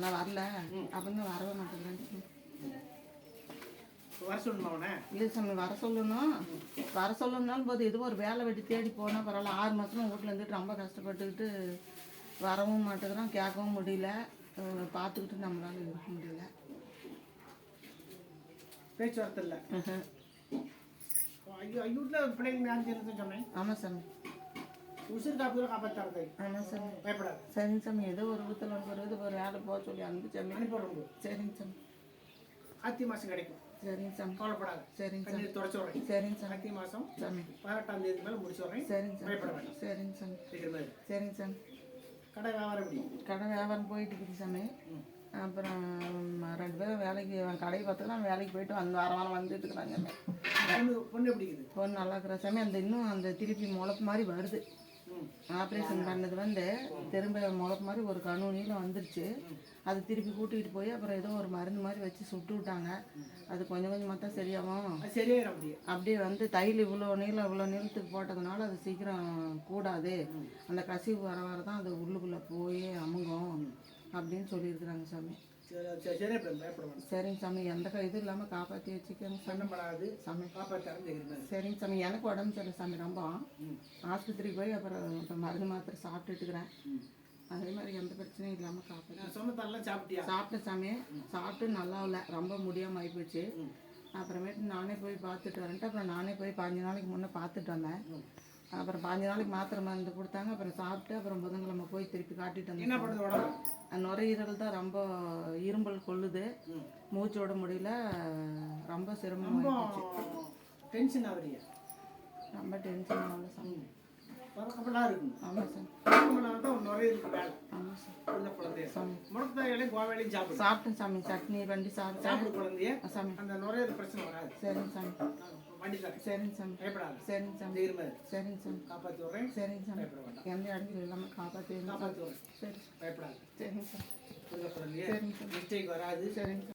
நான் வரல அப்படின்னு வரவே மாட்டேங்கிறேன். வர சொல்லணுமா அவனை? இல்லை சாமி வர சொல்லணும்னாலும் போது ஏதோ ஒரு வேலை வெட்டி தேடி போனால் பரவாயில்ல. 6 மாதமாக வீட்டில் இருந்துட்டு ரொம்ப கஷ்டப்பட்டுக்கிட்டு வரவும் மாட்டேங்கிறான், கேட்கவும் முடியல, பார்த்துக்கிட்டு நம்மளால இருக்க முடியல. பேச்சுவார்த்தை இல்லை. ஐயோ வீட்டில் பிள்ளைங்க மேலே சொன்னேன். ஆமாம் சாமி. உசுறு காப்பாற்றாரு. ஆமாம் சாமி. பயப்படாது. சரிங்க சாமி. ஏதோ ஒரு ஊத்தில் ஒரு வேலை போக சொல்லி அனுப்பி சாமி. அனுப்பிடுறோம். சரிங்க சாமி. கார்த்திகை மாதம் கிடைக்கும். சரிங்க சாமி. கவலைப்படாது. சரிங்க சாமி. தொடச்சு விட்றேன். சரிங்க சாமி. கார்த்திகை மாதம் சாமி 18ஆம் தேதி மேலே முடிச்சு விட்றேன். சரிங்க சாமி. பயப்பட வேண்டாம். சரிங்க சாமி. சீக்கிரமே. சரிங்க சாமி. கடை வியாபாரம் எப்படி? கடை வியாபாரம் போயிட்டு இருக்குது சாமி. அப்புறம் 2 பேரும் வேலைக்கு கடையை பார்த்துக்கலாம், வேலைக்கு போயிட்டு வாரம் வந்துட்டு இருக்கிறாங்க. பொண்ணு எப்படி இருக்குது? பொண்ணு நல்லா இருக்கிற சாமி. இன்னும் அந்த திருப்பி முளைப்பு மாதிரி வருது. ஆப்ரேஷன் பண்ணது திரும்ப முளைப்பு மாதிரி ஒரு கணு நீளம் வந்துருச்சு. அது திருப்பி கூட்டிகிட்டு போய் அப்புறம் ஏதோ ஒரு மருந்து மாதிரி வச்சு சுட்டு விட்டாங்க. அது கொஞ்சம் கொஞ்சமாக தான் சரியாகும். அப்படியே தையல் இவ்வளோ நீளத்துக்கு போட்டதுனால அது சீக்கிரம் கூடாது, அந்த கசிவு வர வர தான் அது உள்ளுக்குள்ளே போய் அமுங்கும் அப்படின்னு சொல்லியிருக்கிறாங்க சாமி. சரிங்க சாமி. எந்த இது இல்லாமல் காப்பாற்றி வச்சுக்கோங்க சாமி. சாமி சரிங்க சாமி. எனக்கு உடம்பு சரியில்லை சாமி. ரொம்ப ஆஸ்பத்திரிக்கு போய் அப்புறம் இப்போ மருந்து மாத்திரை சாப்பிட்டுட்டு இருக்கிறேன். அதே மாதிரி எந்த பிரச்சனையும் இல்லாமல் காப்பாற்றி சாப்பிட்டேன் சாமி. சாப்பிட்டு நல்லா இல்லை, ரொம்ப முடியாமல் ஆகிப்போச்சு. அப்புறமேட்டு நானே போய் பார்த்துட்டு வரேன்ட்டு அப்புறம் நானே போய் 5 நாளைக்கு முன்னே பார்த்துட்டு வந்தேன். அப்புறம் 5 நாளைக்கு மாத்திரை மருந்து கொடுத்தாங்க. அப்புறம் சாப்பிட்டு அப்புறம் புதன்கிழமை போய் திருப்பி காட்டிட்டு வந்தேன். நுரையீரல் தான் ரொம்ப இரும்பல் கொள்ளுது, மூச்சு விட முடியல, ரொம்ப சிரமமாக டென்ஷன் ஆகுறியா? ரொம்ப டென்ஷன் ஆகல சாமி. ஆமாம் சார். சாப்பிட்டேன் சாமி. சட்னி பண்ணி சாப்பிட்டேன் சாமி. அந்த நுரையீரல் பிரச்சனை வராது. சரிங்க சாமி. சரிங்க சாமி. சரிங்க சாமி. சரிங்க சாமி. காப்பாற்றி வரேன். சரிங்க சாமி. எந்த இடத்துல இல்லாமல் காப்பாற்றி. சரி பயப்படாது. சரிங்க சார். சரிங்க சார். மிஸ்டேக் வராது. சரிங்க சார்.